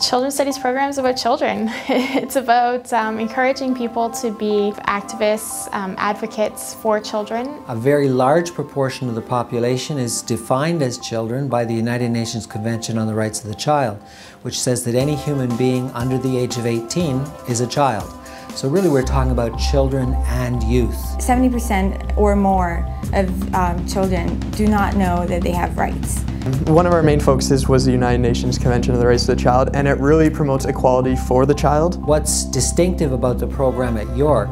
Children's Studies program is about children. It's about encouraging people to be activists, advocates for children. A very large proportion of the population is defined as children by the United Nations Convention on the Rights of the Child, which says that any human being under the age of 18 is a child. So really we're talking about children and youth. 70% or more of children do not know that they have rights. One of our main focuses was the United Nations Convention on the Rights of the Child, and it really promotes equality for the child. What's distinctive about the program at York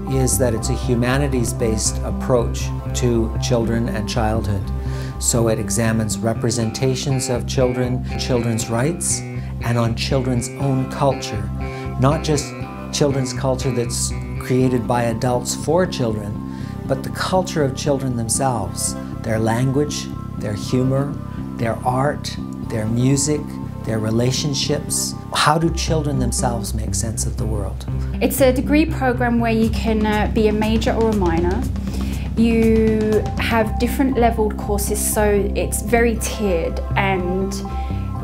is that it's a humanities-based approach to children and childhood. So it examines representations of children, children's rights, and on children's own culture. Not just children's culture that's created by adults for children, but the culture of children themselves, their language, their humor, their art, their music, their relationships. How do children themselves make sense of the world? It's a degree program where you can be a major or a minor. You have different leveled courses, so it's very tiered, and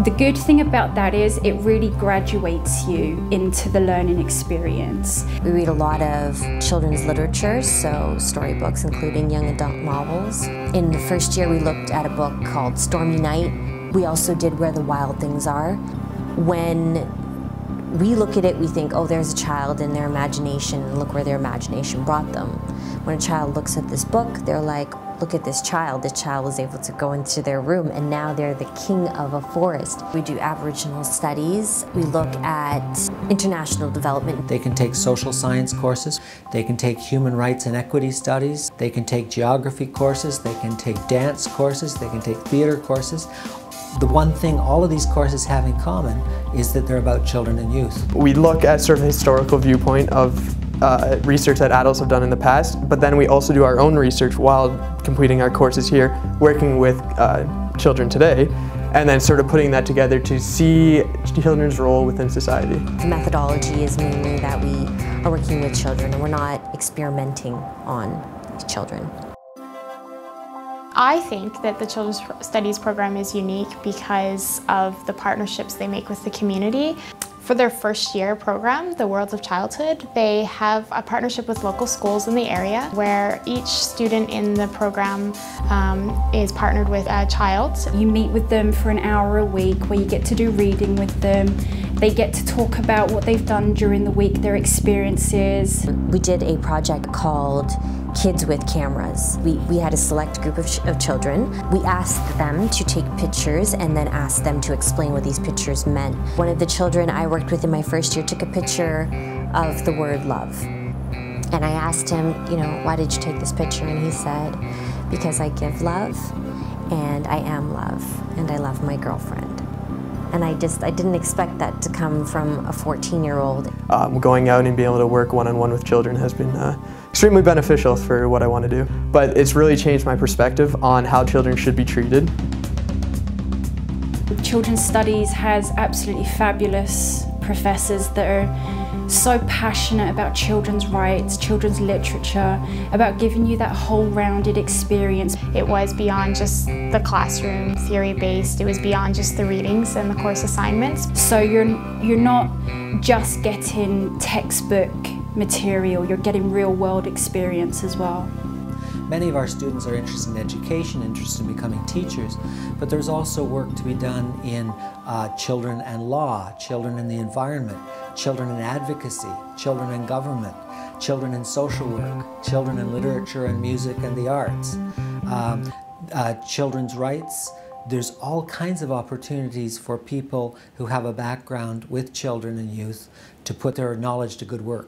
the good thing about that is it really graduates you into the learning experience. We read a lot of children's literature, so storybooks, including young adult novels. In the first year we looked at a book called Stormy Night. We also did Where the Wild Things Are. When we look at it, we think, oh, there's a child in their imagination, and look where their imagination brought them. When a child looks at this book, they're like, look at this child. This child was able to go into their room, and now they're the king of a forest. We do Aboriginal studies. We look at international development. They can take social science courses. They can take human rights and equity studies. They can take geography courses. They can take dance courses. They can take theater courses. The one thing all of these courses have in common is that they're about children and youth. We look at sort of a historical viewpoint of research that adults have done in the past, but then we also do our own research while completing our courses here, working with children today, and then sort of putting that together to see children's role within society. The methodology is mainly that we are working with children and we're not experimenting on children. I think that the Children's Studies program is unique because of the partnerships they make with the community. For their first year program, the Worlds of Childhood, they have a partnership with local schools in the area where each student in the program is partnered with a child. You meet with them for an hour a week where you get to do reading with them. They get to talk about what they've done during the week, their experiences. We did a project called Kids with Cameras. We had a select group of children. We asked them to take pictures and then asked them to explain what these pictures meant. One of the children I worked with in my first year took a picture of the word love. And I asked him, you know, why did you take this picture? And he said, because I give love and I am love and I love my girlfriend. And I didn't expect that to come from a 14-year-old. Going out and being able to work one-on-one with children has been extremely beneficial for what I want to do. But it's really changed my perspective on how children should be treated. Children's Studies has absolutely fabulous professors that are so passionate about children's rights, children's literature, about giving you that whole rounded experience. It was beyond just the classroom theory-based, it was beyond just the readings and the course assignments. So you're not just getting textbook material, you're getting real-world experience as well. Many of our students are interested in education, interested in becoming teachers, but there's also work to be done in children and law, children in the environment, children in advocacy, children in government, children in social work, children in literature and music and the arts, children's rights. There's all kinds of opportunities for people who have a background with children and youth to put their knowledge to good work.